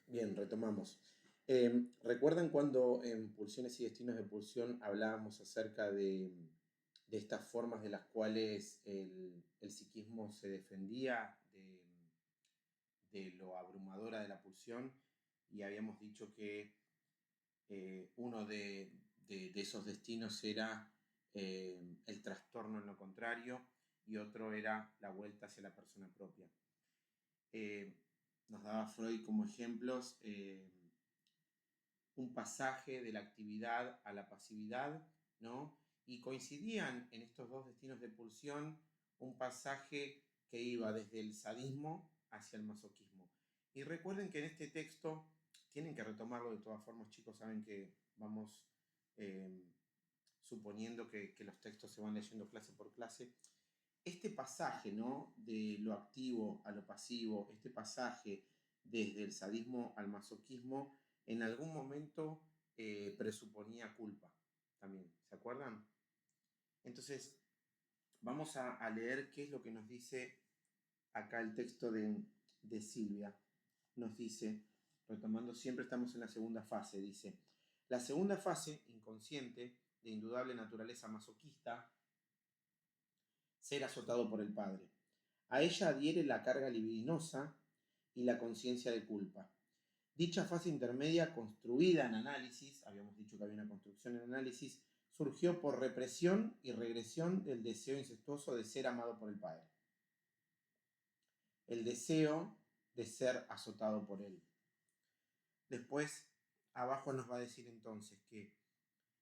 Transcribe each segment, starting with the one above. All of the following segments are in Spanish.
Bien, retomamos. ¿Recuerdan cuando en Pulsiones y Destinos de Pulsión hablábamos acerca de estas formas de las cuales el psiquismo se defendía de lo abrumadora de la pulsión? Y habíamos dicho que uno de esos destinos era el trastorno en lo contrario y otro era la vuelta hacia la persona propia. Nos daba Freud como ejemplos un pasaje de la actividad a la pasividad, ¿no? Y coincidían en estos dos destinos de pulsión un pasaje que iba desde el sadismo hacia el masoquismo. Y recuerden que en este texto, tienen que retomarlo de todas formas, chicos, saben que vamos eh, suponiendo que los textos se van leyendo clase por clase. Este pasaje, ¿no? De lo activo a lo pasivo, este pasaje desde el sadismo al masoquismo, en algún momento presuponía culpa también, ¿se acuerdan? Entonces, vamos a leer qué es lo que nos dice acá el texto de Silvia. Nos dice, retomando, siempre estamos en la segunda fase, dice, la segunda fase, inconsciente, de indudable naturaleza masoquista, ser azotado por el padre. A ella adhiere la carga libidinosa y la conciencia de culpa. Dicha fase intermedia, construida en análisis, habíamos dicho que había una construcción en análisis, surgió por represión y regresión del deseo incestuoso de ser amado por el padre. El deseo de ser azotado por él. Después, abajo nos va a decir entonces que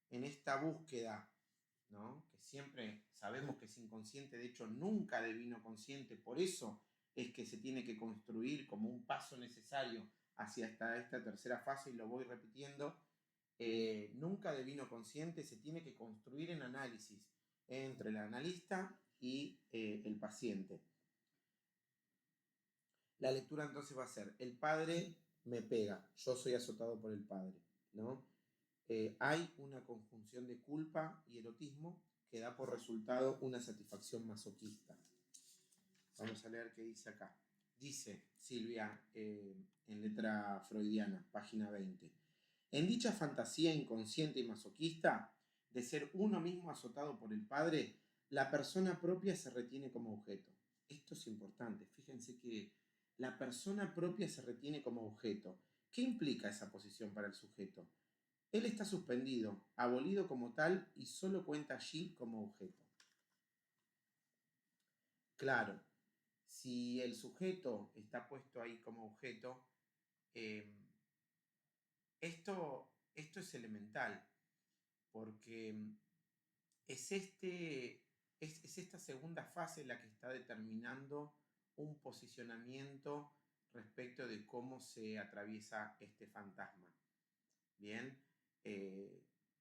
en esta búsqueda, ¿no? Que siempre sabemos que es inconsciente, de hecho nunca devino consciente, por eso es que se tiene que construir como un paso necesario hacia esta tercera fase, y lo voy repitiendo, nunca devino consciente, se tiene que construir en análisis entre el analista y el paciente. La lectura entonces va a ser, el padre me pega, yo soy azotado por el padre, ¿no? Hay una conjunción de culpa y erotismo que da por resultado una satisfacción masoquista. Vamos a leer qué dice acá. Dice Silvia en letra freudiana, página 20. En dicha fantasía inconsciente y masoquista de ser uno mismo azotado por el padre, la persona propia se retiene como objeto. Esto es importante. Fíjense que la persona propia se retiene como objeto. ¿Qué implica esa posición para el sujeto? Él está suspendido, abolido como tal y solo cuenta allí como objeto. Claro, si el sujeto está puesto ahí como objeto, eh, esto es elemental, porque es esta segunda fase la que está determinando un posicionamiento respecto de cómo se atraviesa este fantasma. Bien,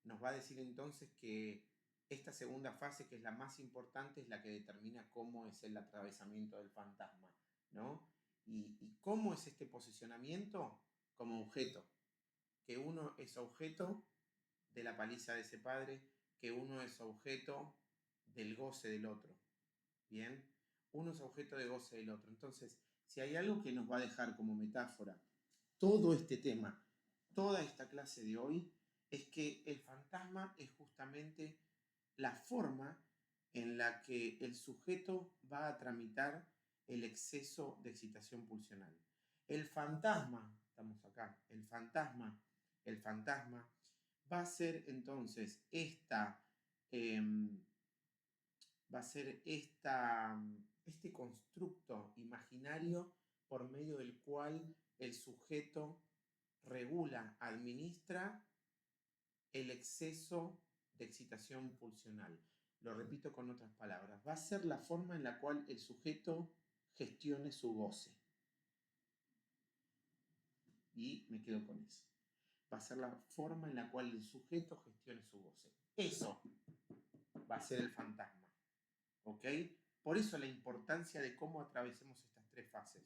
nos va a decir entonces que esta segunda fase, que es la más importante, es la que determina cómo es el atravesamiento del fantasma, ¿no? ¿Y cómo es este posicionamiento? Como objeto, que uno es objeto de la paliza de ese padre, que uno es objeto del goce del otro, ¿bien? Uno es objeto de goce del otro. Entonces, si hay algo que nos va a dejar como metáfora todo este tema, toda esta clase de hoy, es que el fantasma es justamente la forma en la que el sujeto va a tramitar el exceso de excitación pulsional. El fantasma, estamos acá, el fantasma va a ser entonces este constructo imaginario por medio del cual el sujeto regula, administra el exceso de excitación pulsional. Lo repito con otras palabras, va a ser la forma en la cual el sujeto gestione su goce. Y me quedo con eso. Va a ser la forma en la cual el sujeto gestione su goce. Eso va a ser el fantasma. ¿Ok? Por eso la importancia de cómo atravesemos estas tres fases.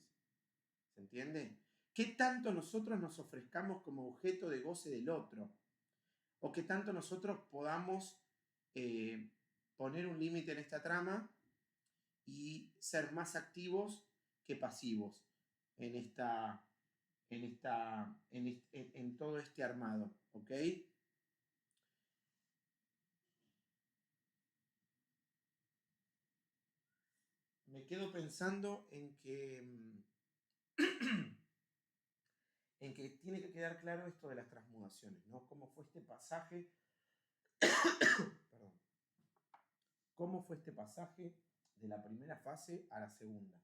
¿Se entiende? ¿Qué tanto nosotros nos ofrezcamos como objeto de goce del otro? ¿O qué tanto nosotros podamos poner un límite en esta trama y ser más activos que pasivos en esta en todo este armado, ¿ok? Me quedo pensando en que en que tiene que quedar claro esto de las transmudaciones, ¿no? ¿Cómo fue este pasaje? Perdón. ¿Cómo fue este pasaje de la primera fase a la segunda?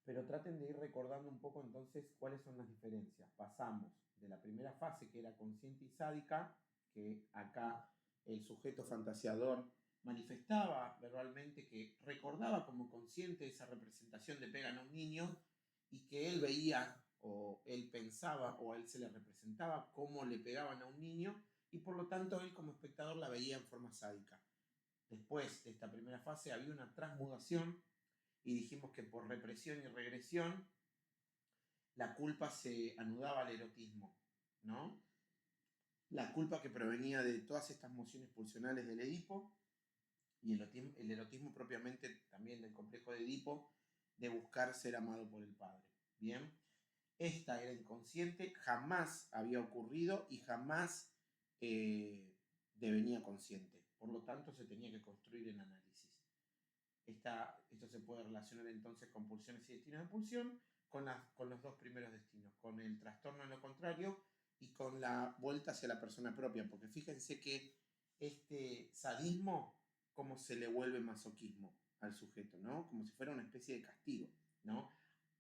Pero traten de ir recordando un poco entonces cuáles son las diferencias. Pasamos de la primera fase, que era consciente y sádica, que acá el sujeto fantasiador manifestaba verbalmente que recordaba como consciente esa representación de pegan a un niño y que él veía o él pensaba o a él se le representaba cómo le pegaban a un niño y por lo tanto él como espectador la veía en forma sádica. Después de esta primera fase había una transmudación y dijimos que por represión y regresión la culpa se anudaba al erotismo, ¿no? La culpa que provenía de todas estas mociones pulsionales del Edipo y el erotismo propiamente también del complejo de Edipo de buscar ser amado por el padre. Bien, esta era inconsciente, jamás había ocurrido y jamás devenía consciente. Por lo tanto, se tenía que construir el análisis. Esto se puede relacionar entonces con pulsiones y destinos de pulsión, con los dos primeros destinos, con el trastorno en lo contrario y con la vuelta hacia la persona propia, porque fíjense que este sadismo, como se le vuelve masoquismo al sujeto, ¿no? Como si fuera una especie de castigo, ¿no?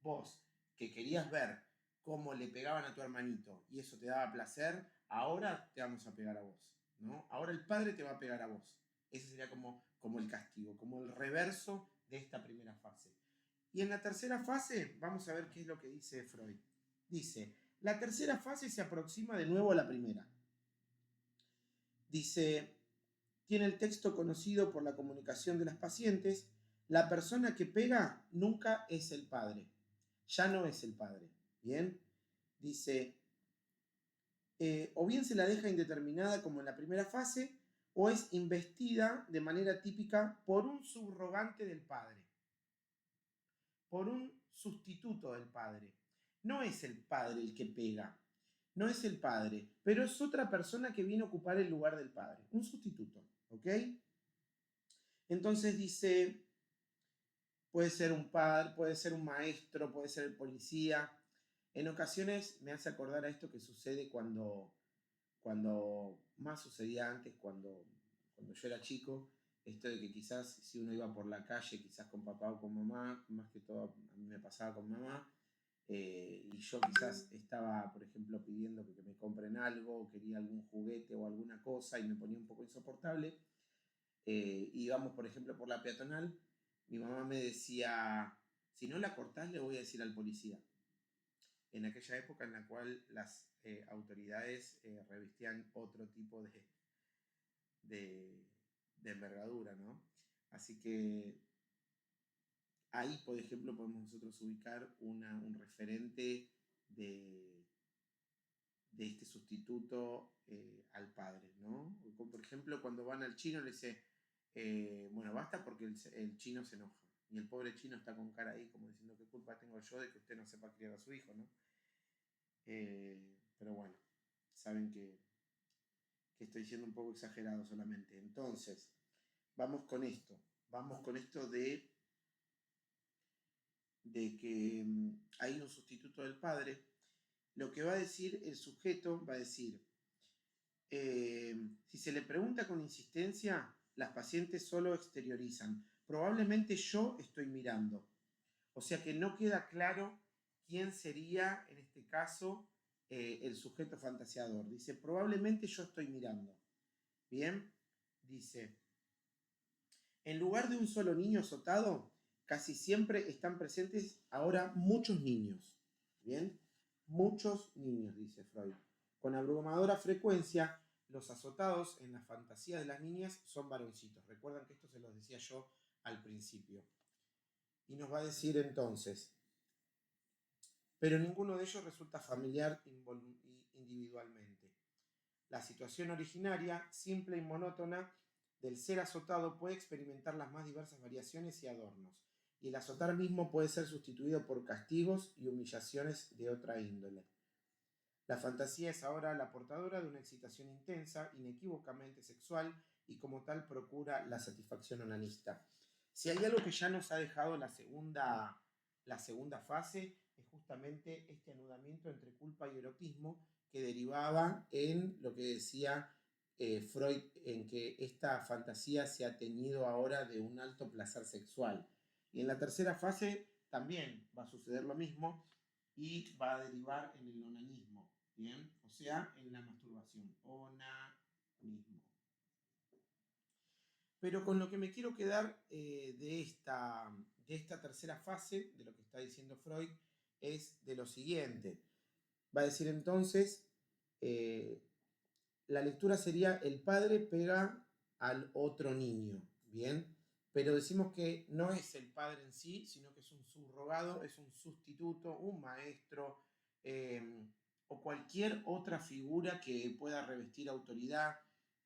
Vos, que querías ver cómo le pegaban a tu hermanito y eso te daba placer, ahora te vamos a pegar a vos, ¿no? Ahora el padre te va a pegar a vos. Ese sería como el castigo, como el reverso de esta primera fase. Y en la tercera fase, vamos a ver qué es lo que dice Freud. Dice, la tercera fase se aproxima de nuevo a la primera. Dice, tiene el texto conocido por la comunicación de las pacientes, la persona que pega nunca es el padre, ya no es el padre. Bien, dice, o bien se la deja indeterminada como en la primera fase, o es investida de manera típica por un subrogante del padre, por un sustituto del padre. No es el padre el que pega, no es el padre, pero es otra persona que viene a ocupar el lugar del padre, un sustituto, ¿ok? Entonces dice, puede ser un padre, puede ser un maestro, puede ser el policía. En ocasiones me hace acordar a esto que sucede cuando más sucedía antes, cuando yo era chico, esto de que quizás si uno iba por la calle, quizás con papá o con mamá, más que todo a mí me pasaba con mamá, y yo quizás estaba, por ejemplo, pidiendo que me compren algo, o quería algún juguete o alguna cosa y me ponía un poco insoportable, íbamos, por ejemplo, por la peatonal, mi mamá me decía, si no la cortás le voy a decir al policía. En aquella época en la cual las autoridades revestían otro tipo de envergadura, ¿no? Así que ahí, por ejemplo, podemos nosotros ubicar un referente de este sustituto al padre, ¿no? Por ejemplo, cuando van al chino le dice, bueno, basta porque el chino se enoja. Y el pobre chino está con cara ahí como diciendo, ¿qué culpa tengo yo de que usted no sepa criar a su hijo, ¿no? Pero bueno, saben que estoy siendo un poco exagerado solamente. Entonces, vamos con esto. Vamos con esto de que hay un sustituto del padre. Lo que va a decir el sujeto, va a decir, si se le pregunta con insistencia, las pacientes solo exteriorizan. Probablemente yo estoy mirando. O sea que no queda claro quién sería, en este caso, el sujeto fantasiador. Dice, probablemente yo estoy mirando. Bien, dice, en lugar de un solo niño azotado, casi siempre están presentes ahora muchos niños. Bien, muchos niños, dice Freud. Con abrumadora frecuencia, los azotados en la fantasía de las niñas son varoncitos. Recuerdan que esto se los decía yo al principio. Y nos va a decir entonces, pero ninguno de ellos resulta familiar individualmente. La situación originaria, simple y monótona, del ser azotado puede experimentar las más diversas variaciones y adornos, y el azotar mismo puede ser sustituido por castigos y humillaciones de otra índole. La fantasía es ahora la portadora de una excitación intensa, inequívocamente sexual, y como tal procura la satisfacción onanista. Si hay algo que ya nos ha dejado la segunda fase, es justamente este anudamiento entre culpa y erotismo que derivaba en lo que decía Freud, en que esta fantasía se ha teñido ahora de un alto placer sexual. Y en la tercera fase también va a suceder lo mismo y va a derivar en el onanismo, ¿bien? O sea, en la masturbación, onanismo. Pero con lo que me quiero quedar de esta tercera fase, de lo que está diciendo Freud, es de lo siguiente. Va a decir entonces, la lectura sería: el padre pega al otro niño, ¿bien? Pero decimos que no es el padre en sí, sino que es un subrogado, es un sustituto, un maestro, o cualquier otra figura que pueda revestir autoridad.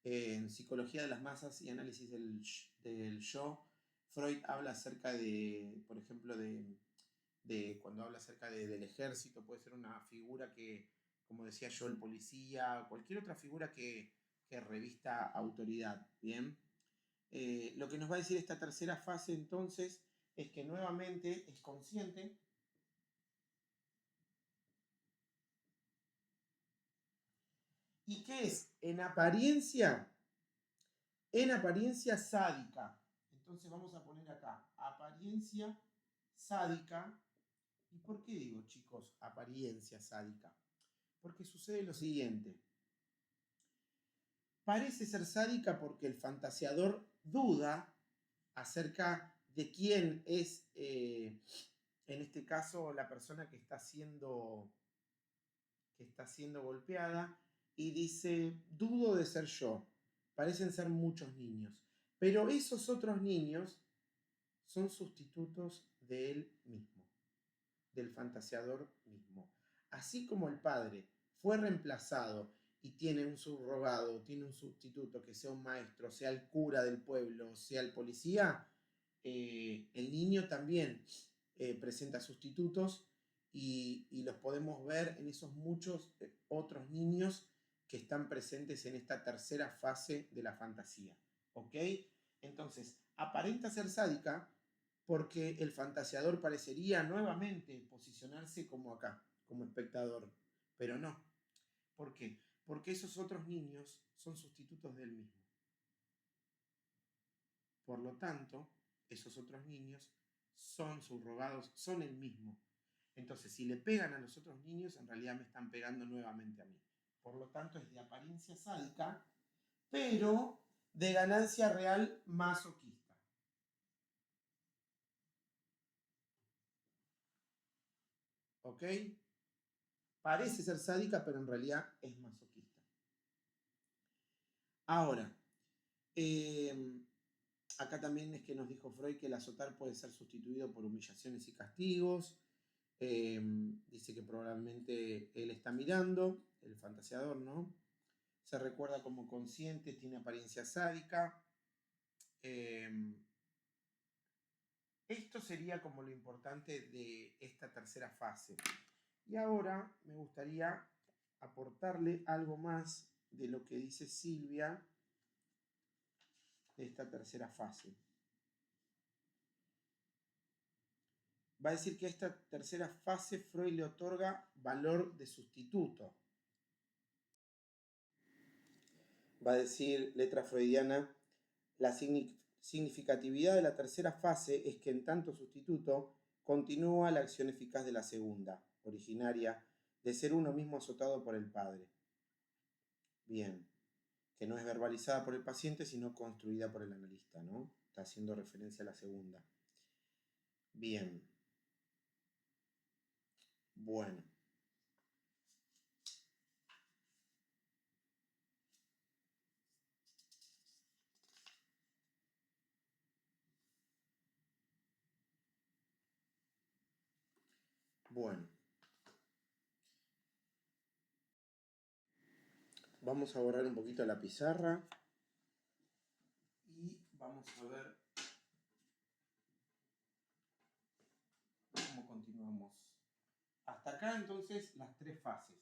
En Psicología de las Masas y Análisis del Yo, Freud habla acerca de, por ejemplo, de cuando habla acerca del ejército, puede ser una figura que, como decía yo, el policía, cualquier otra figura que revista autoridad, ¿bien? Lo que nos va a decir esta tercera fase entonces es que nuevamente es consciente y que es en apariencia sádica. Entonces vamos a poner acá apariencia sádica. ¿Y por qué digo, chicos, apariencia sádica? Porque sucede lo siguiente. Parece ser sádica porque el fantaseador duda acerca de quién es, en este caso, la persona que está siendo golpeada, y dice: dudo de ser yo, parecen ser muchos niños, pero esos otros niños son sustitutos de él mismo, del fantaseador mismo. Así como el padre fue reemplazado y tiene un subrogado, tiene un sustituto, que sea un maestro, sea el cura del pueblo, sea el policía, el niño también presenta sustitutos, y los podemos ver en esos muchos otros niños que están presentes en esta tercera fase de la fantasía. ¿Ok? Entonces, aparenta ser sádica porque el fantaseador parecería nuevamente posicionarse como acá, como espectador, pero no. ¿Por qué? Porque esos otros niños son sustitutos del mismo. Por lo tanto, esos otros niños son subrogados, son el mismo. Entonces, si le pegan a los otros niños, en realidad me están pegando nuevamente a mí. Por lo tanto, es de apariencia sádica, pero de ganancia real masoquista. ¿Ok? Parece ser sádica, pero en realidad es masoquista. Ahora, acá también es que nos dijo Freud que el azotar puede ser sustituido por humillaciones y castigos. Dice que probablemente él está mirando, el fantaseador, ¿no? Se recuerda como consciente, tiene apariencia sádica. Esto sería como lo importante de esta tercera fase. Y ahora me gustaría aportarle algo más de lo que dice Silvia de esta tercera fase. Va a decir que a esta tercera fase Freud le otorga valor de sustituto. Va a decir, letra freudiana: la significatividad de la tercera fase es que en tanto sustituto continúa la acción eficaz de la segunda, originaria, de ser uno mismo azotado por el padre. Bien, que no es verbalizada por el paciente, sino construida por el analista, ¿no? Está haciendo referencia a la segunda. Bien. Bueno. Bueno. vamos a borrar un poquito la pizarra y vamos a ver cómo continuamos. Hasta acá entonces las tres fases,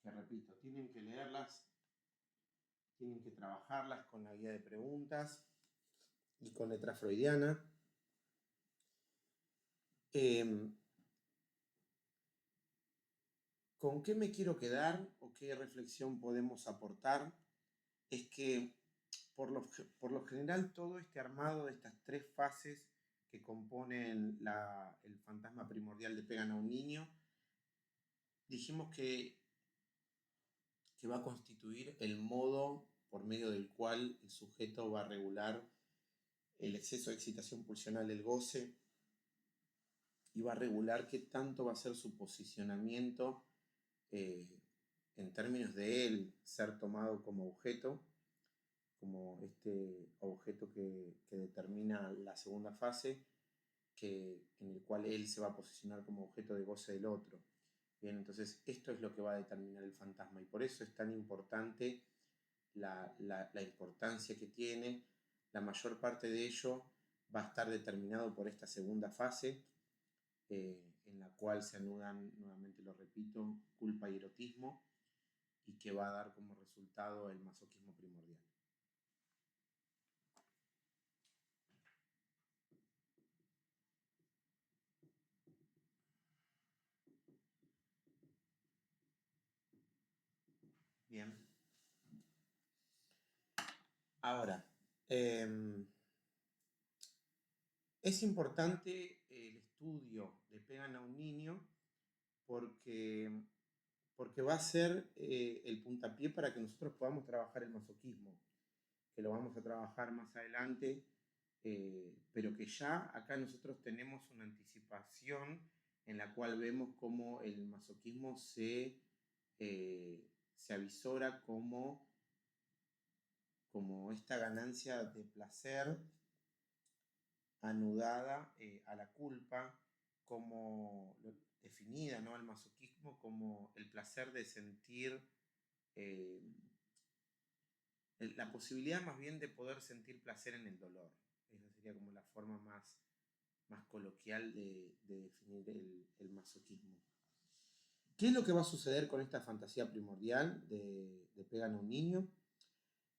que repito, tienen que leerlas, tienen que trabajarlas con la guía de preguntas y con letra freudiana. ¿Con qué me quiero quedar o qué reflexión podemos aportar? Es que por lo general todo este armado de estas tres fases que componen el fantasma primordial de Pegan a un niño, dijimos que va a constituir el modo por medio del cual el sujeto va a regular el exceso de excitación pulsional del goce y va a regular qué tanto va a ser su posicionamiento en términos de él ser tomado como objeto, como este objeto que determina la segunda fase, en el cual él se va a posicionar como objeto de goce del otro. Bien, entonces esto es lo que va a determinar el fantasma y por eso es tan importante la importancia que tiene. La mayor parte de ello va a estar determinado por esta segunda fase, en la cual se anudan, nuevamente lo repito, culpa y erotismo, y que va a dar como resultado el masoquismo primordial. Bien. Ahora, es importante el estudio de Pegan a un niño porque va a ser el puntapié para que nosotros podamos trabajar el masoquismo, que lo vamos a trabajar más adelante, pero que ya acá nosotros tenemos una anticipación en la cual vemos cómo el masoquismo se avisora como esta ganancia de placer anudada a la culpa, como definida, ¿no? El masoquismo como el placer de sentir, la posibilidad más bien de poder sentir placer en el dolor. Esa sería como la forma más coloquial de definir el masoquismo. ¿Qué es lo que va a suceder con esta fantasía primordial de Pegan a un niño?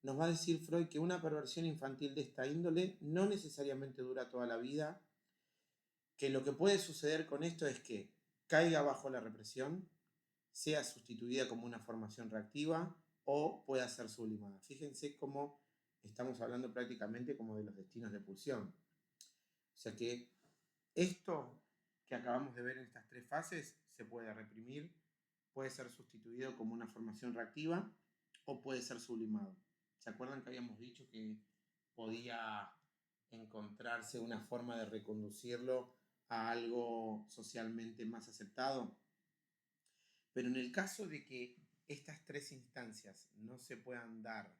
Nos va a decir Freud que una perversión infantil de esta índole no necesariamente dura toda la vida, que lo que puede suceder con esto es que caiga bajo la represión, sea sustituida como una formación reactiva o pueda ser sublimada. Fíjense cómo estamos hablando prácticamente como de los destinos de pulsión. O sea que esto que acabamos de ver en estas tres fases se puede reprimir, puede ser sustituido como una formación reactiva o puede ser sublimado. ¿Se acuerdan que habíamos dicho que podía encontrarse una forma de reconducirlo a algo socialmente más aceptado? Pero en el caso de que estas tres instancias no se puedan dar,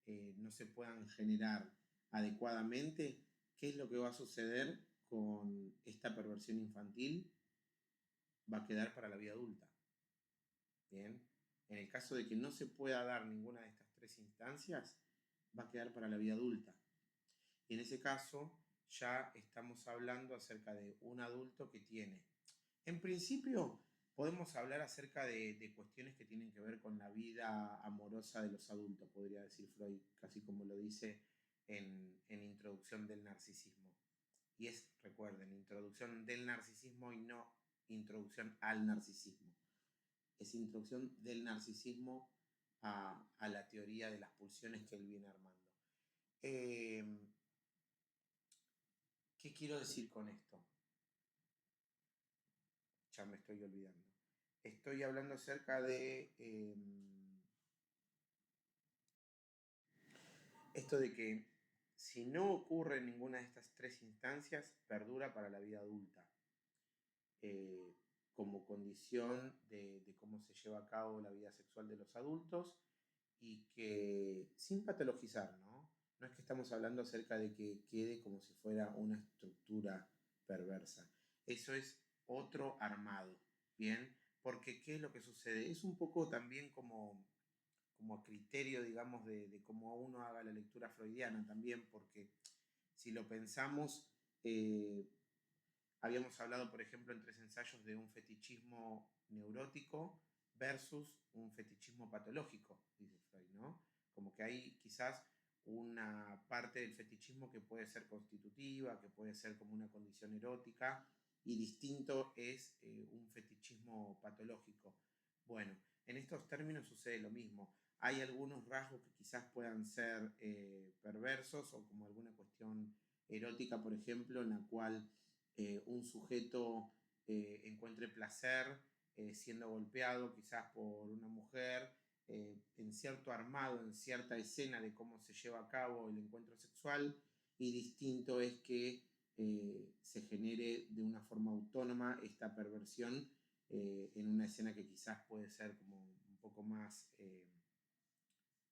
no se puedan generar adecuadamente, ¿qué es lo que va a suceder con esta perversión infantil? Va a quedar para la vida adulta. Bien, en el caso de que no se pueda dar ninguna de estas tres instancias, va a quedar para la vida adulta. Y en ese caso ya estamos hablando acerca de un adulto que tiene, en principio, podemos hablar acerca de cuestiones que tienen que ver con la vida amorosa de los adultos, podría decir Freud, casi como lo dice en Introducción del Narcisismo. Y es, recuerden, Introducción del Narcisismo y no Introducción al Narcisismo. Es Introducción del Narcisismo a la teoría de las pulsiones que él viene armando. ¿Qué quiero decir con esto? Ya me estoy olvidando. Estoy hablando acerca de esto de que si no ocurre en ninguna de estas tres instancias, perdura para la vida adulta, como condición de cómo se lleva a cabo la vida sexual de los adultos y que sin patologizar, ¿no? No es que estamos hablando acerca de que quede como si fuera una estructura perversa. Eso es otro armado, ¿bien? Porque ¿qué es lo que sucede? Es un poco también como como a criterio, digamos, de cómo uno haga la lectura freudiana también, porque si lo pensamos, habíamos hablado, por ejemplo, en 3 ensayos de un fetichismo neurótico versus un fetichismo patológico, dice Freud, ¿no? Como que hay quizás una parte del fetichismo que puede ser constitutiva, que puede ser como una condición erótica, y distinto es un fetichismo patológico. Bueno, en estos términos sucede lo mismo. Hay algunos rasgos que quizás puedan ser perversos o como alguna cuestión erótica, por ejemplo, en la cual un sujeto encuentre placer siendo golpeado quizás por una mujer, en cierto armado, en cierta escena de cómo se lleva a cabo el encuentro sexual, y distinto es que se genere de una forma autónoma esta perversión en una escena que quizás puede ser como un poco más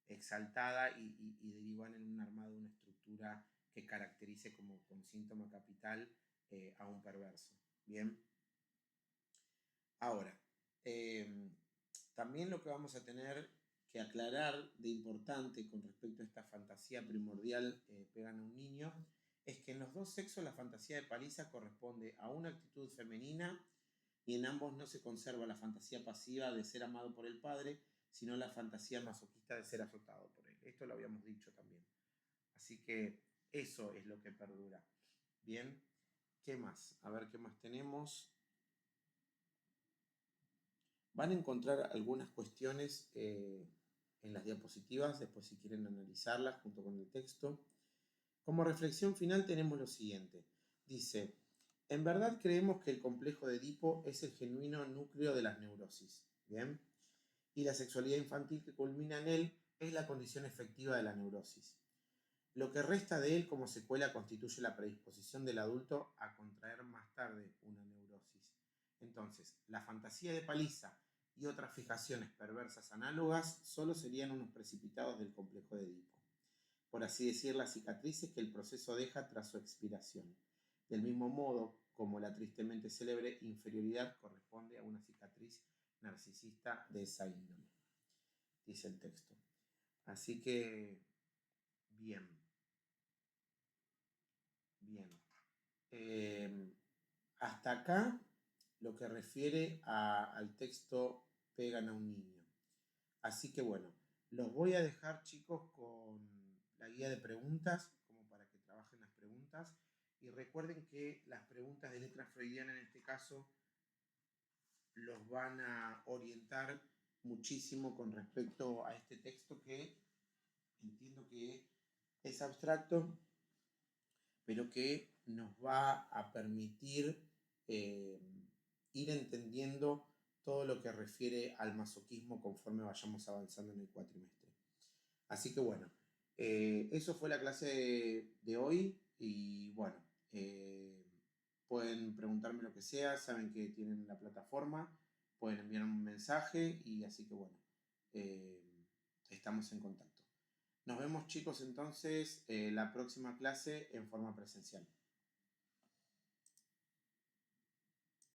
exaltada y derivar en un armado, una estructura que caracterice como síntoma capital a un perverso. Bien. Ahora, también lo que vamos a tener que aclarar de importante con respecto a esta fantasía primordial pegan a un niño es que en los dos sexos la fantasía de paliza corresponde a una actitud femenina y en ambos no se conserva la fantasía pasiva de ser amado por el padre, sino la fantasía masoquista de ser azotado por él. Esto lo habíamos dicho también. Así que eso es lo que perdura. Bien, ¿qué más? A ver qué más tenemos. Van a encontrar algunas cuestiones en las diapositivas, después si quieren analizarlas junto con el texto. Como reflexión final tenemos lo siguiente. Dice, en verdad creemos que el complejo de Edipo es el genuino núcleo de las neurosis. ¿Bien? Y la sexualidad infantil que culmina en él es la condición efectiva de la neurosis. Lo que resta de él como secuela constituye la predisposición del adulto a contraer más tarde una neurosis. Entonces, la fantasía de paliza y otras fijaciones perversas análogas solo serían unos precipitados del complejo de Edipo. Por así decir, las cicatrices que el proceso deja tras su expiración. Del mismo modo como la tristemente célebre inferioridad corresponde a una cicatriz narcisista de esa índole, dice el texto. Así que, bien. Bien. Hasta acá lo que refiere al texto pegan a un niño. Así que bueno, los voy a dejar, chicos, con la guía de preguntas, como para que trabajen las preguntas. Y recuerden que las preguntas de letra freudiana en este caso los van a orientar muchísimo con respecto a este texto que entiendo que es abstracto, pero que nos va a permitir ir entendiendo todo lo que refiere al masoquismo conforme vayamos avanzando en el cuatrimestre. Así que bueno, eso fue la clase de hoy y bueno, pueden preguntarme lo que sea, saben que tienen la plataforma, pueden enviarme un mensaje y así que bueno, estamos en contacto. Nos vemos, chicos, entonces la próxima clase en forma presencial.